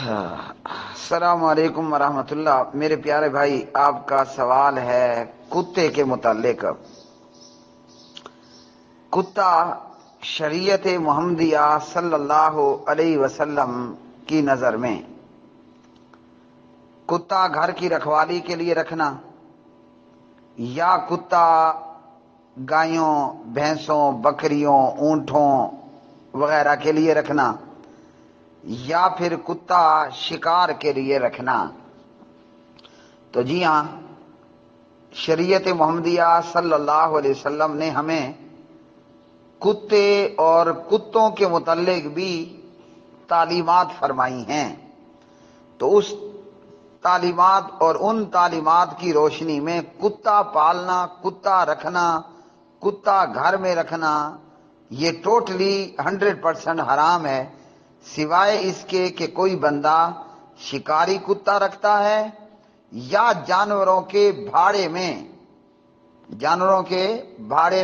السلام علیکم ورحمۃ اللہ۔ میرے پیارے بھائی، آپ کا سوال ہے کتے کے متعلق۔ کتا شریعت محمدیہ صلی اللہ علیہ وسلم کی نظر میں کتا گھر کی رکھوالی کے لیے رکھنا، یا کتا گایوں، بھینسوں، بکریوں، اونٹوں وغیرہ کے لیے رکھنا، یا پھر کتا شکار کے لیے رکھنا، تو جی ہاں، شریعت محمدیہ صلی اللہ علیہ وسلم نے ہمیں کتے اور کتوں کے متعلق بھی تعلیمات فرمائی ہیں۔ تو اس تعلیمات اور ان تعلیمات کی روشنی میں کتا پالنا، کتا رکھنا، کتا گھر میں رکھنا، یہ ٹوٹلی 100% حرام ہے، سوائے اس کے کہ کوئی بندہ شکاری کتا رکھتا ہے یا جانوروں کے بھاڑے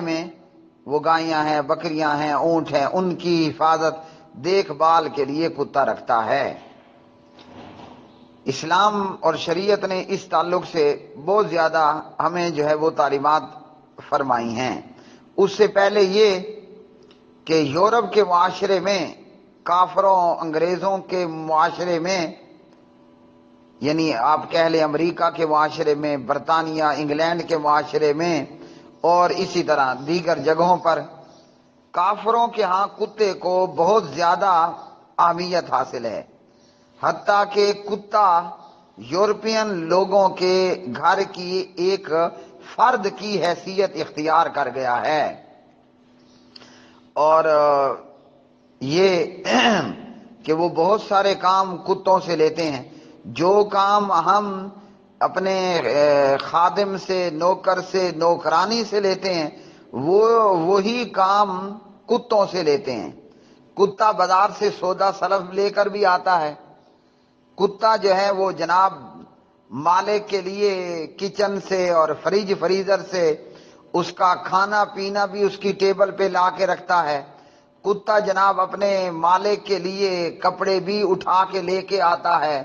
میں وہ گائیاں ہیں، بکریاں ہیں، اونٹ ہیں، ان کی حفاظت دیکھ بھال کے لیے کتا رکھتا ہے۔ اسلام اور شریعت نے اس تعلق سے بہت زیادہ ہمیں وہ تعلیمات فرمائی ہیں۔ اس سے پہلے یہ کہ یورپ کے معاشرے میں، کافروں انگریزوں کے معاشرے میں، یعنی آپ کہہ لیں امریکہ کے معاشرے میں، برطانیہ انگلینڈ کے معاشرے میں، اور اسی طرح دیگر جگہوں پر کافروں کے ہاں کتے کو بہت زیادہ اہمیت حاصل ہے، حتیٰ کہ کتا یورپین لوگوں کے گھر کی ایک فرد کی حیثیت اختیار کر گیا ہے۔ اور یہ کہ وہ بہت سارے کام کتوں سے لیتے ہیں، جو کام ہم اپنے خادم سے، نوکر سے، نوکرانی سے لیتے ہیں، وہی کام کتوں سے لیتے ہیں۔ کتا بازار سے سودا سلف لے کر بھی آتا ہے، کتا وہ جناب مالک کے لیے کچن سے اور فریزر سے اس کا کھانا پینا بھی اس کی ٹیبل پہ لا کے رکھتا ہے، کتا جناب اپنے مالک کے لیے کپڑے بھی اٹھا کے لے کے آتا ہے،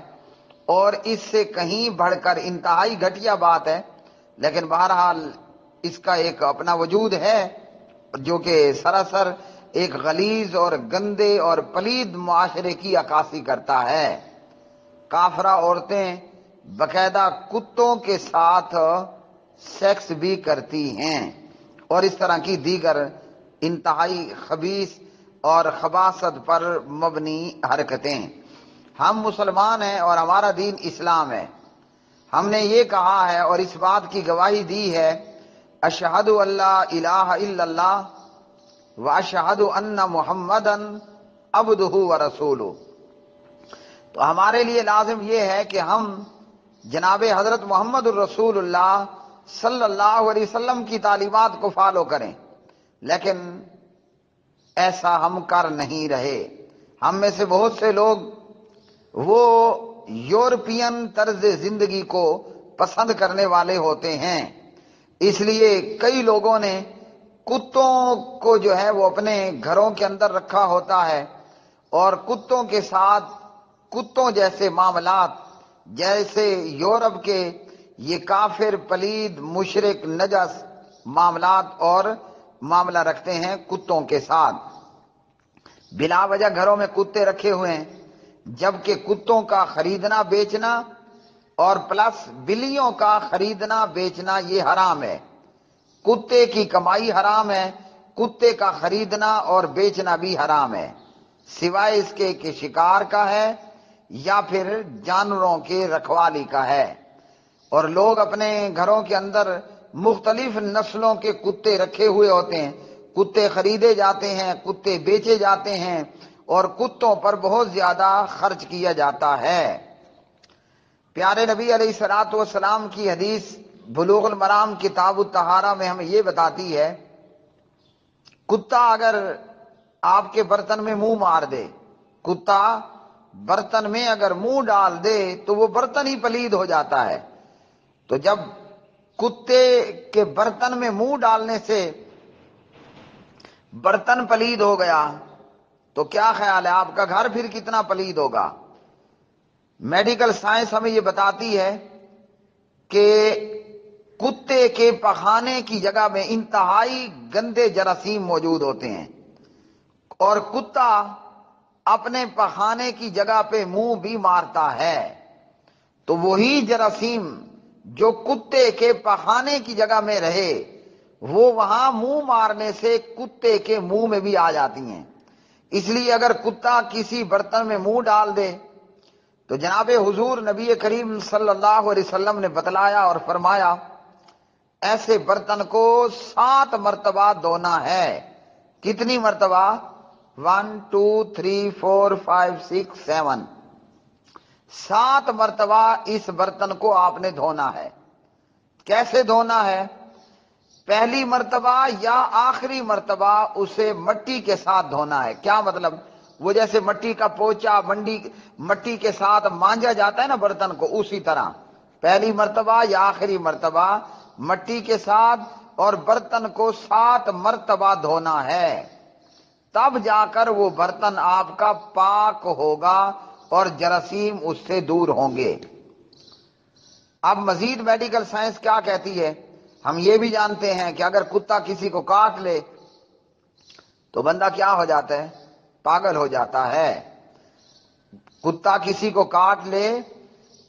اور اس سے کہیں بڑھ کر انتہائی گھٹیا بات ہے، لیکن بہرحال اس کا ایک اپنا وجود ہے جو کہ سراسر ایک غلیظ اور گندے اور پلید معاشرے کی عکاسی کرتا ہے۔ کافرہ عورتیں باقاعدہ کتوں کے ساتھ سیکس بھی کرتی ہیں، اور اس طرح کی دیگر انتہائی خبیث اور خباثت پر مبنی حرکتیں۔ ہم مسلمان ہیں اور ہمارا دین اسلام ہے، ہم نے یہ کہا ہے اور اس بات کی گواہی دی ہے، اشہد ان لا الہ الا اللہ واشہد ان محمدً عبدہ ورسولہ۔ تو ہمارے لیے لازم یہ ہے کہ ہم جناب حضرت محمد الرسول اللہ صلی اللہ علیہ وسلم کی تعلیمات کو فالو کریں، لیکن ایسا ہم کر نہیں رہے۔ ہم میں سے بہت سے لوگ وہ یورپین طرز زندگی کو پسند کرنے والے ہوتے ہیں، اس لیے کئی لوگوں نے کتوں کو وہ اپنے گھروں کے اندر رکھا ہوتا ہے، اور کتوں کے ساتھ کتوں جیسے معاملات، جیسے یورپ کے یہ کافر پلید مشرک نجس معاملات اور معاملہ رکھتے ہیں کتوں کے ساتھ۔ بلا وجہ گھروں میں کتے رکھے ہوئے ہیں، جبکہ کتوں کا خریدنا بیچنا اور پلس بلیوں کا خریدنا بیچنا یہ حرام ہے۔ کتے کی کمائی حرام ہے، کتے کا خریدنا اور بیچنا بھی حرام ہے، سوائے اس کے کہ شکار کا ہے یا پھر جانوروں کے رکھوالی کا ہے۔ اور لوگ اپنے گھروں کے اندر مختلف نسلوں کے کتے رکھے ہوئے ہوتے ہیں، کتے خریدے جاتے ہیں، کتے بیچے جاتے ہیں، اور کتوں پر بہت زیادہ خرچ کیا جاتا ہے۔ پیارے نبی علیہ الصلوۃ والسلام کی حدیث بلوغ المرام کتاب الطہارہ میں ہمیں یہ بتاتی ہے، کتا اگر آپ کے برتن میں منہ مار دے، کتا برتن میں اگر منہ ڈال دے تو وہ برتن ہی پلید ہو جاتا ہے۔ تو جب کتے کے برتن میں منہ ڈالنے سے برتن پلید ہو گیا تو کیا خیال ہے آپ کا گھر پھر کتنا پلید ہوگا؟ میڈیکل سائنس ہمیں یہ بتاتی ہے کہ کتے کے پخانے کی جگہ میں انتہائی گندے جراثیم موجود ہوتے ہیں، اور کتا اپنے پخانے کی جگہ پہ منہ بھی مارتا ہے، تو وہی جراثیم جو کتے کے پخانے کی جگہ میں رہے وہ وہاں منہ مارنے سے کتے کے منہ میں بھی آ جاتی ہیں۔ اس لیے اگر کتا کسی برتن میں منہ ڈال دے تو جناب حضور نبی کریم صلی اللہ علیہ وسلم نے بتلایا اور فرمایا ایسے برتن کو 7 مرتبہ دھونا ہے۔ کتنی مرتبہ؟ 1 2 3 4 5 6 7 7 مرتبہ اس برتن کو آپ نے دھونا ہے۔ کیسے دھونا ہے؟ پہلی مرتبہ یا آخری مرتبہ اسے مٹی کے ساتھ دھونا ہے۔ کیا مطلب؟ وہ جیسے مٹی کا پوچا مٹی کے ساتھ مانجا جاتا ہے نا برتن کو، اسی طرح پہلی مرتبہ یا آخری مرتبہ مٹی کے ساتھ اور برتن کو 7 مرتبہ دھونا ہے، تب جا کر وہ برتن آپ کا پاک ہوگا اور جراثیم اس سے دور ہوں گے۔ اب مزید میڈیکل سائنس کیا کہتی ہے؟ ہم یہ بھی جانتے ہیں کہ اگر کتا کسی کو کاٹ لے تو بندہ کیا ہو جاتا ہے؟ پاگل ہو جاتا ہے۔ کتا کسی کو کاٹ لے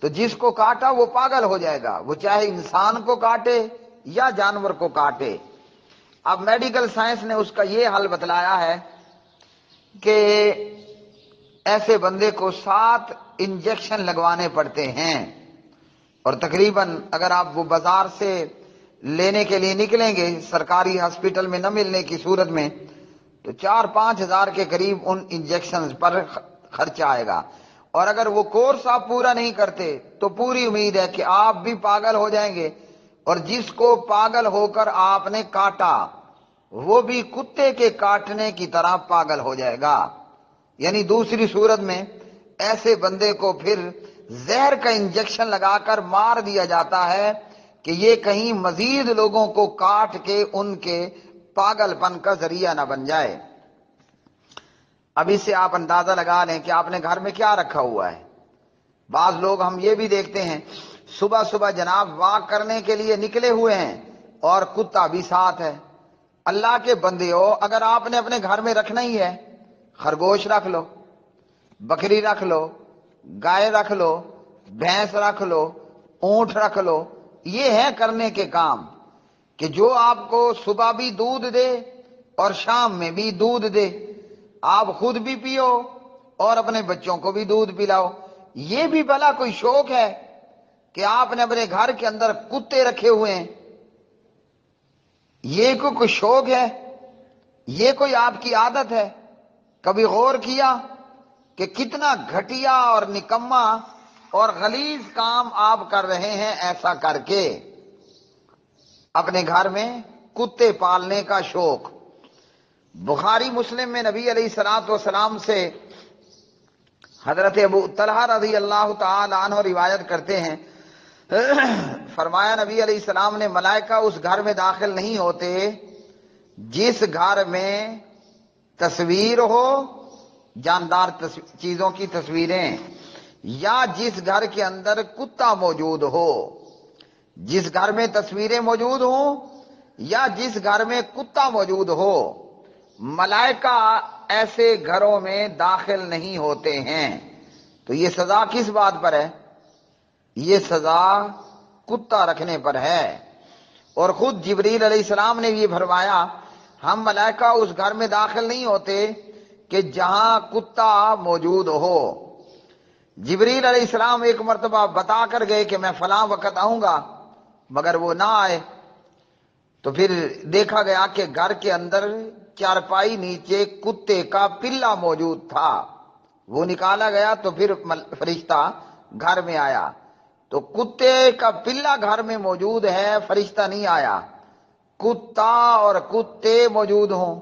تو جس کو کاٹا وہ پاگل ہو جائے گا، وہ چاہے انسان کو کاٹے یا جانور کو کاٹے۔ اب میڈیکل سائنس نے اس کا یہ حل بتلایا ہے کہ ایسے بندے کو 7 انجیکشن لگوانے پڑتے ہیں، اور تقریباً اگر آپ وہ بازار سے لینے کے لیے نکلیں گے سرکاری ہاسپٹل میں نہ ملنے کی صورت میں تو 4-5 ہزار کے قریب ان انجیکشن پر خرچہ آئے گا، اور اگر وہ کورس آپ پورا نہیں کرتے تو پوری امید ہے کہ آپ بھی پاگل ہو جائیں گے، اور جس کو پاگل ہو کر آپ نے کاٹا وہ بھی کتے کے کاٹنے کی طرح پاگل ہو جائے گا۔ یعنی دوسری صورت میں ایسے بندے کو پھر زہر کا انجیکشن لگا کر مار دیا جاتا ہے کہ یہ کہیں مزید لوگوں کو کاٹ کے ان کے پاگل پن کا ذریعہ نہ بن جائے۔ اب اس سے آپ اندازہ لگا لیں کہ آپ نے گھر میں کیا رکھا ہوا ہے۔ بعض لوگ ہم یہ بھی دیکھتے ہیں صبح صبح جناب واک کرنے کے لیے نکلے ہوئے ہیں اور کتا بھی ساتھ ہے۔ اللہ کے بندیو، اگر آپ نے اپنے گھر میں رکھنا ہی ہے، خرگوش رکھ لو، بکری رکھ لو، گائے رکھ لو، بھینس رکھ لو، اونٹ رکھ لو، یہ ہے کرنے کے کام کہ جو آپ کو صبح بھی دودھ دے اور شام میں بھی دودھ دے، آپ خود بھی پیو اور اپنے بچوں کو بھی دودھ پلاؤ۔ یہ بھی بھلا کوئی شوق ہے کہ آپ نے اپنے گھر کے اندر کتے رکھے ہوئے ہیں؟ یہ کوئی شوق ہے؟ یہ کوئی آپ کی عادت ہے؟ کبھی غور کیا کہ کتنا گھٹیا اور نکما اور غلیظ کام آپ کر رہے ہیں ایسا کر کے؟ اپنے گھر میں کتے پالنے کا شوق۔ بخاری مسلم میں نبی علیہ الصلوۃ والسلام سے حضرت ابو طلحہ رضی اللہ تعالی عنہ روایت کرتے ہیں، فرمایا نبی علیہ السلام نے ملائکہ اس گھر میں داخل نہیں ہوتے جس گھر میں تصویر ہو، جاندار چیزوں کی تصویریں، یا جس گھر کے اندر کتا موجود ہو۔ جس گھر میں تصویریں موجود ہوں یا جس گھر میں کتا موجود ہو، ملائکہ ایسے گھروں میں داخل نہیں ہوتے ہیں۔ تو یہ سزا کس بات پر ہے؟ یہ سزا کتا رکھنے پر ہے۔ اور خود جبریل علیہ السلام نے یہ فرمایا ہم ملائکہ اس گھر میں داخل نہیں ہوتے کہ جہاں کتا موجود ہو۔ جبریل علیہ السلام ایک مرتبہ بتا کر گئے کہ میں فلاں وقت آؤں گا، مگر وہ نہ آئے، تو پھر دیکھا گیا کہ گھر کے اندر چارپائی نیچے کتے کا پلا موجود تھا۔ وہ نکالا گیا تو پھر فرشتہ گھر میں آیا، تو کتے کا پلا گھر میں موجود ہے، فرشتہ نہیں آیا۔ کتا اور کتے موجود ہوں،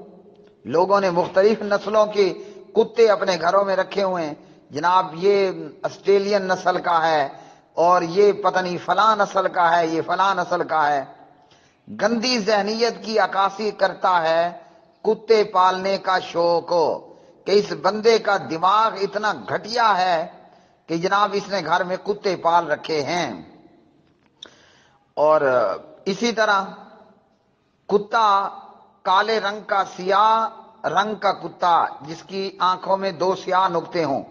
لوگوں نے مختلف نسلوں کے کتے اپنے گھروں میں رکھے ہوئے ہیں، جناب یہ آسٹریلین نسل کا ہے اور یہ پتہ نہیں فلاں نسل کا ہے، یہ فلاں نسل کا ہے۔ گندی ذہنیت کی عکاسی کرتا ہے کتے پالنے کا شوق کہ اس بندے کا دماغ اتنا گھٹیا ہے کہ جناب اس نے گھر میں کتے پال رکھے ہیں۔ اور اسی طرح کتا کالے رنگ کا، سیاہ رنگ کا کتا جس کی آنکھوں میں 2 سیاہ نقطے ہوں،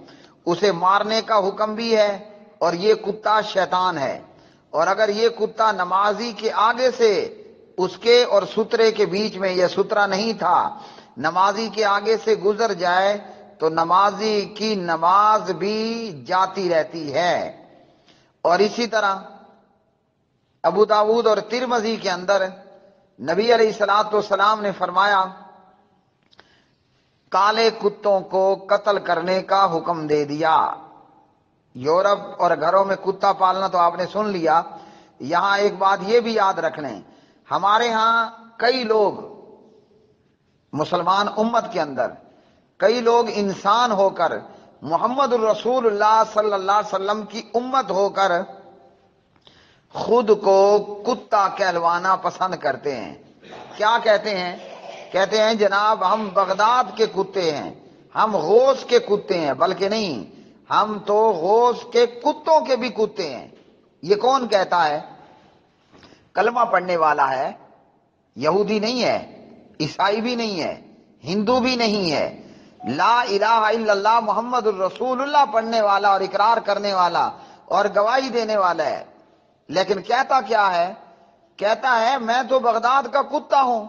اسے مارنے کا حکم بھی ہے، اور یہ کتا شیطان ہے۔ اور اگر یہ کتا نمازی کے آگے سے اس کے اور سترے کے بیچ میں، یہ سترہ نہیں تھا، نمازی کے آگے سے گزر جائے تو نمازی کی نماز بھی جاتی رہتی ہے۔ اور اسی طرح ابو داؤد اور ترمذی کے اندر نبی علیہ الصلوۃ والسلام نے فرمایا کالے کتوں کو قتل کرنے کا حکم دے دیا۔ یورپ اور گھروں میں کتا پالنا تو آپ نے سن لیا۔ یہاں ایک بات یہ بھی یاد رکھ لیں، ہمارے ہاں کئی لوگ، مسلمان امت کے اندر کئی لوگ انسان ہو کر، محمد الرسول اللہ صلی اللہ علیہ وسلم کی امت ہو کر خود کو کتا کہلوانا پسند کرتے ہیں۔ کیا کہتے ہیں؟ کہتے ہیں جناب ہم بغداد کے کتے ہیں، ہم غوث کے کتے ہیں، بلکہ نہیں، ہم تو غوث کے کتوں کے بھی کتے ہیں۔ یہ کون کہتا ہے؟ کلمہ پڑھنے والا ہے، یہودی نہیں ہے، عیسائی بھی نہیں ہے، ہندو بھی نہیں ہے، لا الہ الا اللہ محمد الرسول اللہ پڑھنے والا اور اقرار کرنے والا اور گواہی دینے والا ہے۔ لیکن کہتا کیا ہے؟ کہتا ہے میں تو بغداد کا کتا ہوں۔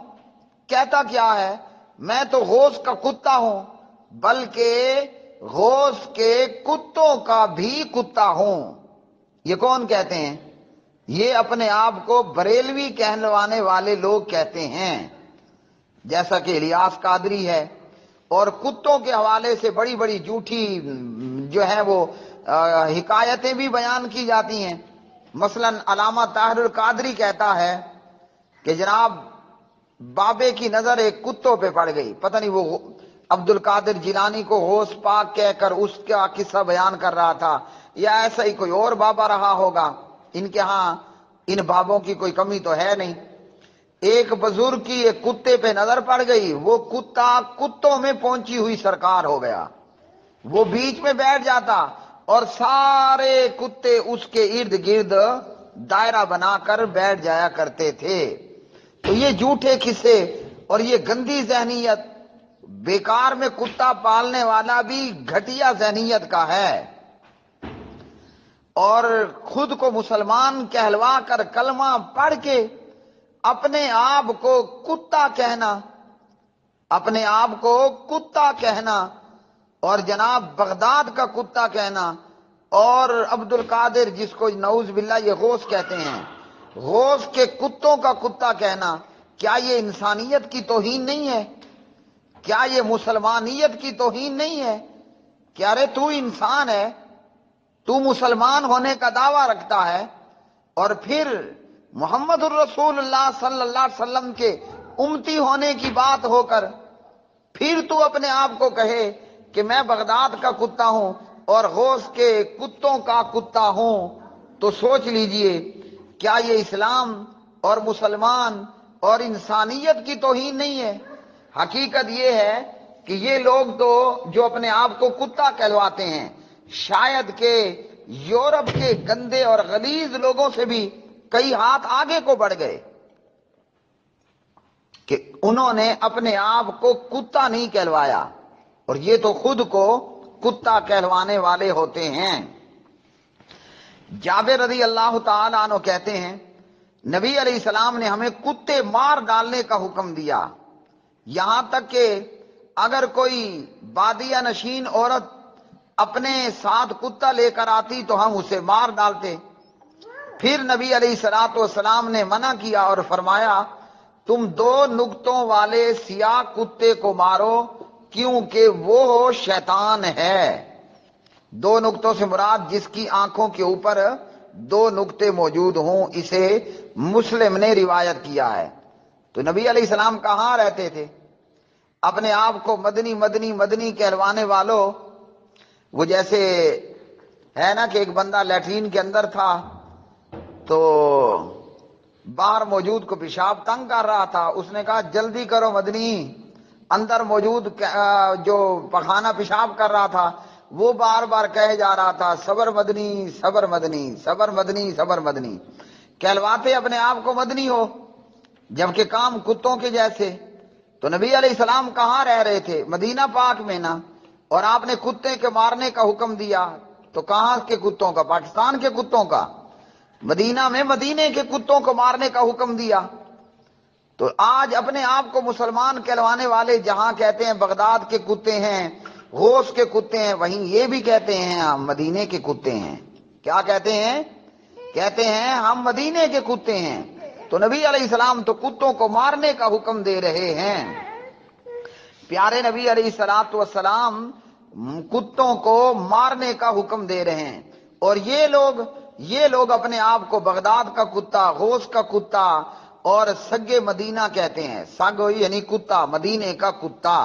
کہتا کیا ہے؟ میں تو غوث کا کتا ہوں، بلکہ غوث کے کتوں کا بھی کتا ہوں۔ یہ کون کہتے ہیں؟ یہ اپنے آپ کو بریلوی کہلوانے والے لوگ کہتے ہیں، جیسا کہ الیاس قادری ہے۔ اور کتوں کے حوالے سے بڑی بڑی جھوٹی جو ہے وہ حکایتیں بھی بیان کی جاتی ہیں۔ مثلا علامہ طاہر القادری کہتا ہے کہ جناب بابے کی نظر ایک کتوں پہ پڑ گئی، پتہ نہیں وہ عبد القادر جیلانی کو غوث پاک کہہ کر اس کا قصہ بیان کر رہا تھا، یا ایسا ہی کوئی اور بابا رہا ہوگا۔ ان کے ہاں ان بابوں کی کوئی کمی تو ہے نہیں۔ ایک بزرگ کی ایک کتے پہ نظر پڑ گئی، وہ کتا کتوں میں پہنچی ہوئی سرکار ہو گیا، وہ بیچ میں بیٹھ جاتا اور سارے کتے اس کے ارد گرد دائرہ بنا کر بیٹھ جایا کرتے تھے۔ تو یہ جھوٹے قصے اور یہ گندی ذہنیت، بیکار میں کتا پالنے والا بھی گھٹیا ذہنیت کا ہے، اور خود کو مسلمان کہلوا کر کلمہ پڑھ کے اپنے آپ کو کتا کہنا، اپنے آپ کو کتا کہنا، اور جناب بغداد کا کتا کہنا، اور عبد القادر جس کو نعوذ باللہ یہ غوث کہتے ہیں، غوث کے کتوں کا کتا کہنا، کیا یہ انسانیت کی توہین نہیں ہے؟ کیا یہ مسلمانیت کی توہین نہیں ہے؟ کیا رے تو انسان ہے، تو مسلمان ہونے کا دعویٰ رکھتا ہے، اور پھر محمد الرسول اللہ صلی اللہ علیہ وسلم کے امتی ہونے کی بات ہو کر پھر تو اپنے آپ کو کہے کہ میں بغداد کا کتا ہوں اور غوث کے کتوں کا کتا ہوں، تو سوچ لیجئے کیا یہ اسلام اور مسلمان اور انسانیت کی توہین نہیں ہے؟ حقیقت یہ ہے کہ یہ لوگ تو جو اپنے آپ کو کتا کہلواتے ہیں، شاید کہ یورپ کے گندے اور غلیظ لوگوں سے بھی کئی ہاتھ آگے کو بڑھ گئے کہ انہوں نے اپنے آپ کو کتا نہیں کہلوایا، اور یہ تو خود کو کتا کہلوانے والے ہوتے ہیں۔ جابر رضی اللہ تعالی عنہ کہتے ہیں نبی علیہ السلام نے ہمیں کتے مار ڈالنے کا حکم دیا، یہاں تک کہ اگر کوئی بادیہ نشین عورت اپنے ساتھ کتا لے کر آتی تو ہم اسے مار ڈالتے۔ پھر نبی علیہ الصلوۃ والسلام نے منع کیا اور فرمایا تم 2 نقطوں والے سیاہ کتے کو مارو کیونکہ وہ شیطان ہے۔ 2 نقطوں سے مراد جس کی آنکھوں کے اوپر 2 نقطے موجود ہوں، اسے مسلم نے روایت کیا ہے۔ تو نبی علیہ السلام کہاں رہتے تھے؟ اپنے آپ کو مدنی مدنی مدنی کہلوانے والوں، وہ جیسے ہے نا کہ ایک بندہ لیٹرین کے اندر تھا تو باہر موجود کو پیشاب تنگ کر رہا تھا، اس نے کہا جلدی کرو مدنی، اندر موجود جو پخانہ پیشاب کر رہا تھا وہ بار بار کہے جا رہا تھا صبر مدنی صبر مدنی صبر مدنی صبر مدنی، کہلواتے اپنے آپ کو مدنی ہو جبکہ کام کتوں کے جیسے۔ تو نبی علیہ السلام کہاں رہ رہے تھے؟ مدینہ پاک میں نا، اور آپ نے کتے کے مارنے کا حکم دیا تو کہاں کے کتوں کا؟ پاکستان کے کتوں کا۔ مدینہ میں مدینے کے کتوں کو مارنے کا حکم دیا۔ تو آج اپنے آپ کو مسلمان کہلوانے والے جہاں کہتے ہیں بغداد کے کتے ہیں، غوث کے کتے ہیں، وہیں یہ بھی کہتے ہیں ہم مدینے کے کتے ہیں۔ کیا کہتے ہیں؟ کہتے ہیں ہم مدینے کے کتے ہیں۔ تو نبی علیہ السلام تو کتوں کو مارنے کا حکم دے رہے ہیں۔ پیارے نبی علیہ السلام کتوں کو مارنے کا حکم دے رہے ہیں، اور یہ لوگ اپنے آپ کو بغداد کا کتا، غوث کا کتا اور سگ مدینہ کہتے ہیں۔ سگ یعنی کتا، مدینے کا کتا۔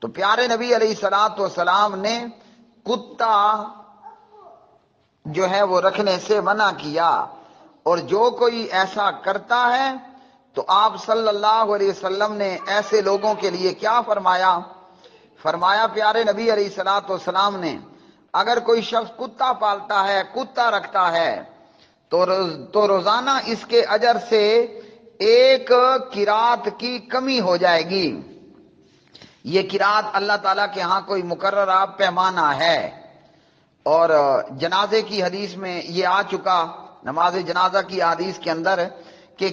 تو پیارے نبی علیہ السلام نے کتا جو ہے وہ رکھنے سے منع کیا، اور جو کوئی ایسا کرتا ہے تو آپ صلی اللہ علیہ وسلم نے ایسے لوگوں کے لیے کیا فرمایا؟ فرمایا پیارے نبی علیہ السلام نے اگر کوئی شخص کتا پالتا ہے، کتا رکھتا ہے تو روزانہ اس کے اجر سے ایک قرات کی کمی ہو جائے گی۔ یہ قرات اللہ تعالیٰ کے ہاں کوئی مقررہ پیمانہ ہے، اور جنازے کی حدیث میں یہ آ چکا، نماز جنازہ کی حدیث کے اندر، کہ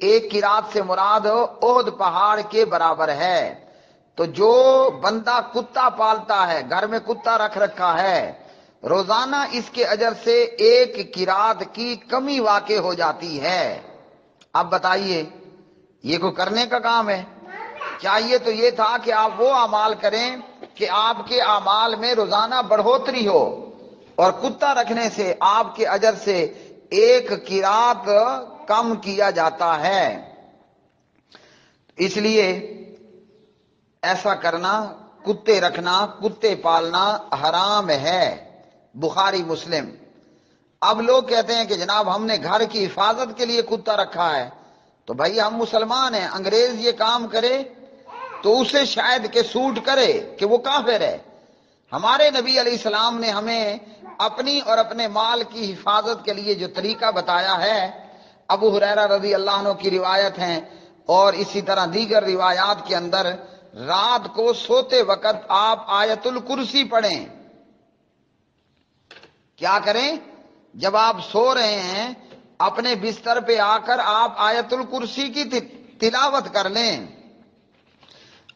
ایک قرات سے مراد احد پہاڑ کے برابر ہے۔ تو جو بندہ کتا پالتا ہے، گھر میں کتا رکھ رکھا ہے، روزانہ اس کے اجر سے ایک قرات کی کمی واقع ہو جاتی ہے۔ اب بتائیے یہ کوئی کرنے کا کام ہے؟ چاہیے تو یہ تھا کہ آپ وہ اعمال کریں کہ آپ کے اعمال میں روزانہ بڑھوتری ہو، اور کتا رکھنے سے آپ کے اجر سے ایک قرات کم کیا جاتا ہے۔ اس لیے ایسا کرنا، کتے رکھنا، کتے پالنا حرام ہے۔ بخاری مسلم۔ اب لوگ کہتے ہیں کہ جناب ہم نے گھر کی حفاظت کے لیے کتا رکھا ہے، تو بھائی ہم مسلمان ہیں، انگریز یہ کام کرے تو اسے شاید کہ سوٹ کرے کہ وہ کافر ہے۔ ہمارے نبی علیہ السلام نے ہمیں اپنی اور اپنے مال کی حفاظت کے لیے جو طریقہ بتایا ہے، ابو ہریرہ رضی اللہ عنہ کی روایت ہیں، اور اسی طرح دیگر روایات کے اندر رات کو سوتے وقت آپ آیت الکرسی پڑھیں۔ کیا کریں؟ جب آپ سو رہے ہیں اپنے بستر پہ آ کر آپ آیت الکرسی کی تلاوت کر لیں،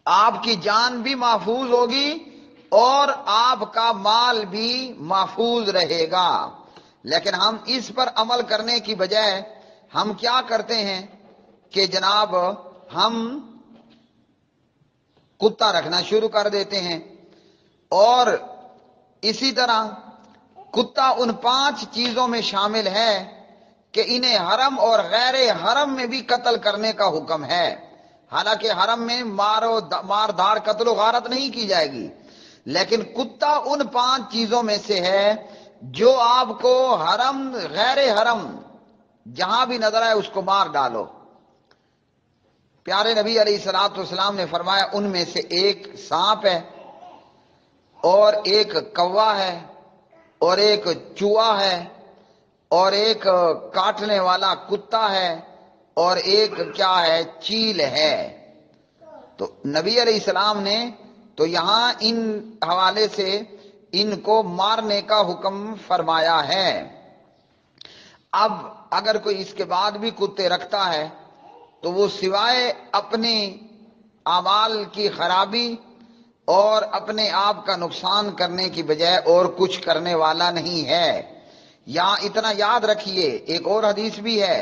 آپ کی جان بھی محفوظ ہوگی اور آپ کا مال بھی محفوظ رہے گا۔ لیکن ہم اس پر عمل کرنے کی بجائے ہم کیا کرتے ہیں کہ جناب ہم کتا رکھنا شروع کر دیتے ہیں، اور اسی طرح کتا ان 5 چیزوں میں شامل ہے کہ انہیں حرم اور غیر حرم میں بھی قتل کرنے کا حکم ہے۔ حالانکہ حرم میں مار دھاڑ قتل و غارت نہیں کی جائے گی، لیکن کتا ان 5 چیزوں میں سے ہے جو آپ کو حرم غیر حرم جہاں بھی نظر آئے اس کو مار ڈالو۔ پیارے نبی علیہ السلام نے فرمایا ان میں سے ایک سانپ ہے، اور ایک کوا ہے، اور ایک چوہا ہے، اور ایک کاٹنے والا کتا ہے، اور ایک کیا ہے؟ چیل ہے۔ تو نبی علیہ السلام نے تو یہاں ان حوالے سے ان کو مارنے کا حکم فرمایا ہے۔ اب اگر کوئی اس کے بعد بھی کتے رکھتا ہے تو وہ سوائے اپنے اعمال کی خرابی اور اپنے آپ کا نقصان کرنے کی بجائے اور کچھ کرنے والا نہیں ہے۔ یہاں اتنا یاد رکھیے، ایک اور حدیث بھی ہے،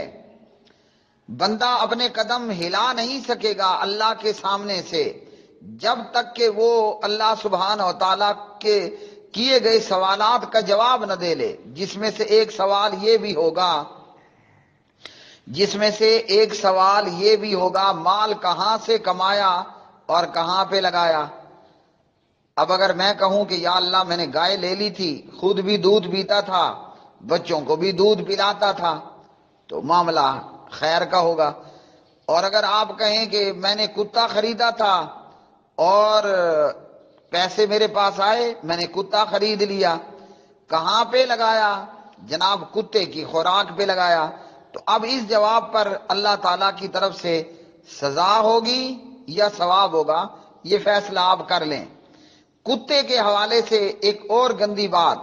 بندہ اپنے قدم ہلا نہیں سکے گا اللہ کے سامنے سے جب تک کہ وہ اللہ سبحانہ و تعالیٰ کے کیے گئے سوالات کا جواب نہ دے لے، جس میں سے ایک سوال یہ بھی ہوگا مال کہاں سے کمایا اور کہاں پہ لگایا۔ اب اگر میں کہوں کہ یا اللہ میں نے گائے لے لی تھی، خود بھی دودھ پیتا تھا، بچوں کو بھی دودھ پلاتا تھا، تو معاملہ خیر کا ہوگا۔ اور اگر آپ کہیں کہ میں نے کتا خریدا تھا اور پیسے میرے پاس آئے، میں نے کتا خرید لیا، کہاں پہ لگایا؟ جناب کتے کی خوراک پہ لگایا۔ تو اب اس جواب پر اللہ تعالیٰ کی طرف سے سزا ہوگی یا ثواب ہوگا، یہ فیصلہ آپ کر لیں۔ کتے کے حوالے سے ایک اور گندی بات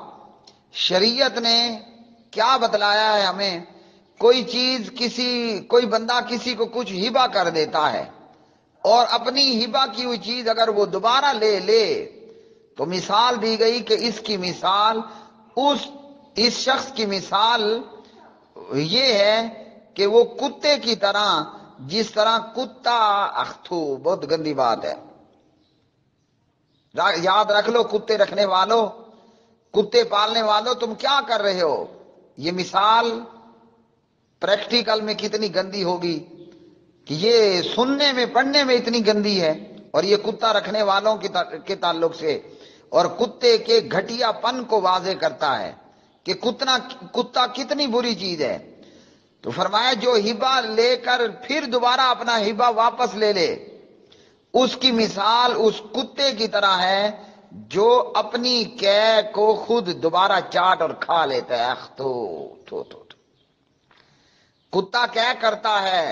شریعت نے کیا بتلایا ہے ہمیں، کوئی بندہ کسی کو کچھ ہبہ کر دیتا ہے اور اپنی ہبہ کی ہوئی چیز اگر وہ دوبارہ لے تو مثال دی گئی کہ اس کی مثال اس شخص کی مثال یہ ہے کہ وہ کتے کی طرح، جس طرح کتا بہت گندی بات ہے، یاد رکھ لو کتے رکھنے والوں، کتے پالنے والوں، تم کیا کر رہے ہو؟ یہ مثال پریکٹیکل میں کتنی گندی ہوگی کہ یہ سننے میں پڑھنے میں اتنی گندی ہے، اور یہ کتا رکھنے والوں کے تعلق سے اور کتے کے گھٹیا پن کو واضح کرتا ہے کہ کتا کتنی بری چیز ہے۔ تو فرمایا جو ہبہ لے کر پھر دوبارہ اپنا ہبہ واپس لے اس کی مثال اس کتے کی طرح ہے جو اپنی قے کو خود دوبارہ چاٹ اور کھا لیتا ہے۔ کتا قے کرتا ہے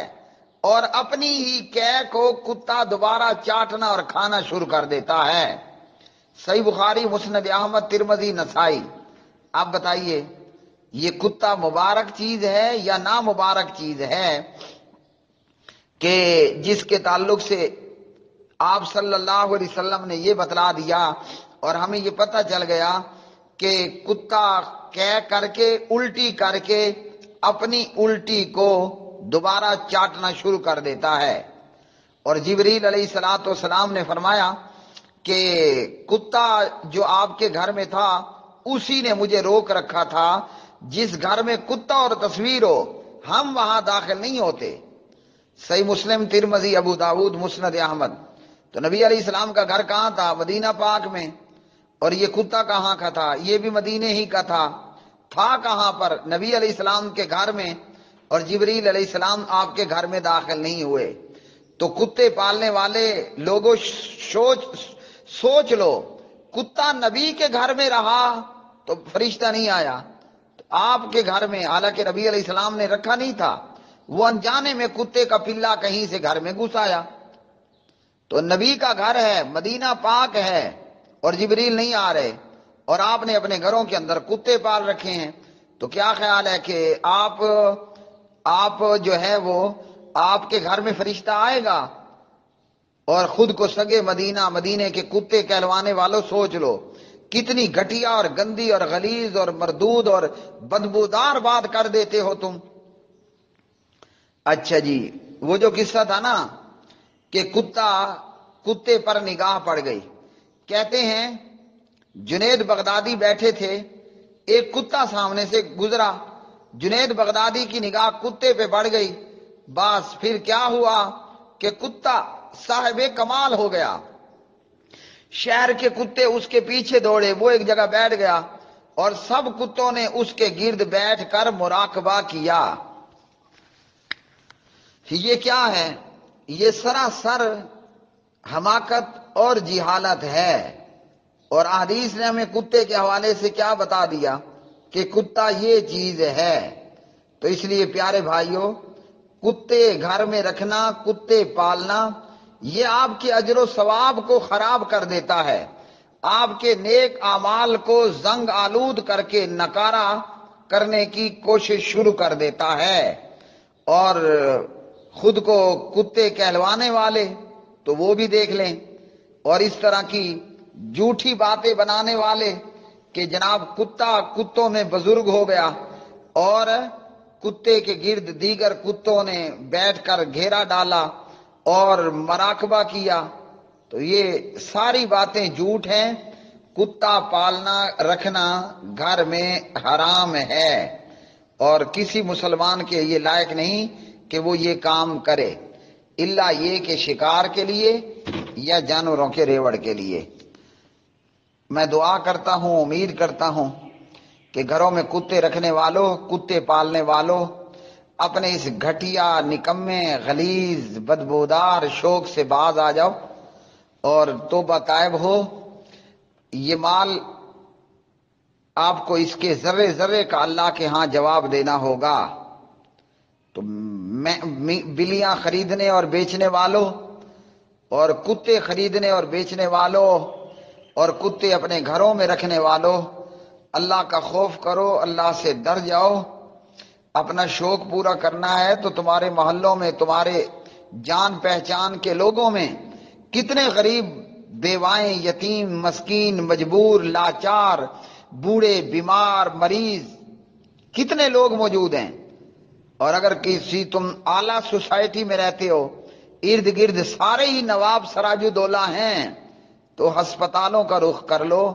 اور اپنی ہی قے کو کتا دوبارہ چاٹنا اور کھانا شروع کر دیتا ہے۔ صحیح بخاری، مسند احمد، ترمذی، نسائی۔ آپ بتائیے یہ کتا مبارک چیز ہے یا نامبارک چیز ہے کہ جس کے تعلق سے آپ صلی اللہ علیہ وسلم نے یہ بتلا دیا اور ہمیں یہ پتہ چل گیا کہ کتا قے کر کے الٹی کر کے اپنی الٹی کو دوبارہ چاٹنا شروع کر دیتا ہے۔ اور جبریل علیہ السلام نے فرمایا کہ کتا جو آپ کے گھر میں تھا اسی نے مجھے روک رکھا تھا، جس گھر میں کتا اور تصویر ہو ہم وہاں داخل نہیں ہوتے۔ صحیح مسلم، ترمذی، ابو داود، مسند احمد۔ تو نبی علیہ السلام کا گھر کہاں تھا؟ مدینہ پاک میں، اور یہ کتا کہاں کا تھا؟ یہ بھی مدینے ہی کا تھا کہاں پر؟ نبی علیہ السلام کے گھر میں، اور جبریل علیہ السلام آپ کے گھر میں داخل نہیں ہوئے۔ تو کتے پالنے والے لوگوں سوچ لو، کتا نبی کے گھر میں رہا تو فرشتہ نہیں آیا، تو آپ کے گھر میں، حالانکہ نبی علیہ السلام نے رکھا نہیں تھا، وہ انجانے میں کتے کا پلہ کہیں سے گھر میں گھس آیا۔ تو نبی کا گھر ہے، مدینہ پاک ہے، اور جبریل نہیں آ رہے، اور آپ نے اپنے گھروں کے اندر کتے پال رکھے ہیں۔ تو کیا خیال ہے کہ آپ جو ہے وہ آپ کے گھر میں فرشتہ آئے گا؟ اور خود کو سگے مدینے کے کتے کہلوانے والوں سوچ لو کتنی گھٹیا اور گندی اور غلیظ اور مردود اور بدبودار بات کر دیتے ہو تم۔ اچھا جی، وہ جو قصہ تھا نا کہ کتے پر نگاہ پڑ گئی، کہتے ہیں جنید بغدادی بیٹھے تھے، ایک کتا سامنے سے گزرا، جنید بغدادی کی نگاہ کتے پہ پڑ گئی، بس پھر کیا ہوا کہ کتا صاحب کمال ہو گیا، شہر کے کتے اس کے پیچھے دوڑے، وہ ایک جگہ بیٹھ گیا اور سب کتوں نے اس کے گرد بیٹھ کر مراقبہ کیا۔ یہ کیا ہے؟ یہ سراسر حماقت اور جہالت ہے۔ اور احادیث نے ہمیں کتے کے حوالے سے کیا بتا دیا کہ کتا یہ چیز ہے۔ تو اس لیے پیارے بھائیوں، کتے گھر میں رکھنا، کتے پالنا، یہ آپ کے اجر و ثواب کو خراب کر دیتا ہے، آپ کے نیک اعمال کو زنگ آلود کر کے نکارا کرنے کی کوشش شروع کر دیتا ہے۔ اور خود کو کتے کہلوانے والے تو وہ بھی دیکھ لیں، اور اس طرح کی جھوٹی باتیں بنانے والے کہ جناب کتوں میں بزرگ ہو گیا اور کتے کے گرد دیگر کتوں نے بیٹھ کر گھیرا ڈالا اور مراقبہ کیا، تو یہ ساری باتیں جھوٹ ہیں۔ کتا پالنا رکھنا گھر میں حرام ہے، اور کسی مسلمان کے یہ لائق نہیں کہ وہ یہ کام کرے، الا یہ کہ شکار کے لیے یا جانوروں کے ریوڑ کے لیے۔ میں دعا کرتا ہوں، امید کرتا ہوں کہ گھروں میں کتے رکھنے والوں، کتے پالنے والوں، اپنے اس گھٹیا، نکمے، غلیظ، بدبودار شوق سے باز آ جاؤ اور توبہ طائب ہو یہ مال آپ کو اس کے ذرے ذرے کا اللہ کے ہاں جواب دینا ہوگا. تو بلیاں خریدنے اور بیچنے والوں اور کتے خریدنے اور بیچنے والوں اور کتے اپنے گھروں میں رکھنے والوں، اللہ کا خوف کرو، اللہ سے ڈر جاؤ. اپنا شوق پورا کرنا ہے تو تمہارے محلوں میں، تمہارے جان پہچان کے لوگوں میں کتنے غریب، بیوائیں، یتیم، مسکین، مجبور، لاچار، بوڑھے، بیمار، مریض، کتنے لوگ موجود ہیں. اور اگر کسی تم اعلیٰ سوسائٹی میں رہتے ہو، ارد گرد سارے ہی نواب سراج الدولہ ہیں، تو ہسپتالوں کا رخ کر لو.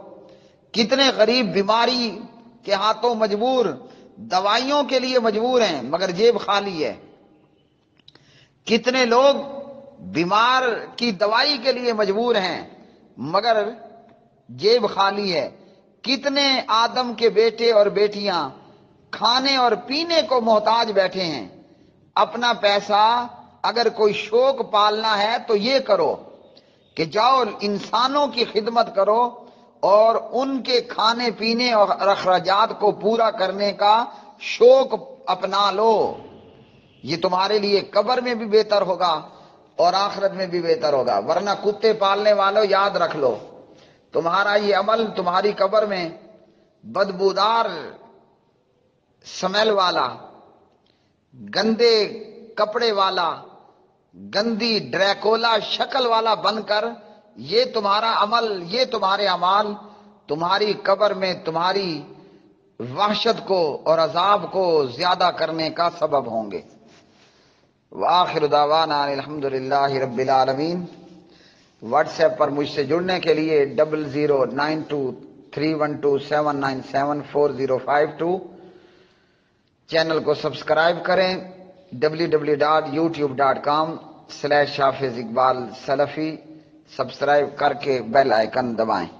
کتنے غریب بیماری کے ہاتھوں مجبور، دوائیوں کے لیے مجبور ہیں مگر جیب خالی ہے. کتنے لوگ بیمار کی دوائی کے لیے مجبور ہیں مگر جیب خالی ہے. کتنے آدم کے بیٹے اور بیٹیاں کھانے اور پینے کو محتاج بیٹھے ہیں. اپنا پیسہ اگر کوئی شوق پالنا ہے تو یہ کرو کہ جاؤ انسانوں کی خدمت کرو اور ان کے کھانے پینے اور اخراجات کو پورا کرنے کا شوق اپنا لو. یہ تمہارے لیے قبر میں بھی بہتر ہوگا اور آخرت میں بھی بہتر ہوگا. ورنہ کتے پالنے والوں یاد رکھ لو، تمہارا یہ عمل تمہاری قبر میں بدبودار سمیل والا، گندے کپڑے والا، گندی ڈریکولا شکل والا بن کر، یہ تمہارا عمل، یہ تمہارے اعمال تمہاری قبر میں تمہاری وحشت کو اور عذاب کو زیادہ کرنے کا سبب ہوں گے. وآخر دعوانا الحمدللہ رب العالمین. واٹس ایپ پر مجھ سے جڑنے کے لیے 00923127974052 چینل کو سبسکرائب کریں. www.youtube.com/حافظ اقبال سلفی سبسکرائب کر کے بیل آئیکن دبائیں.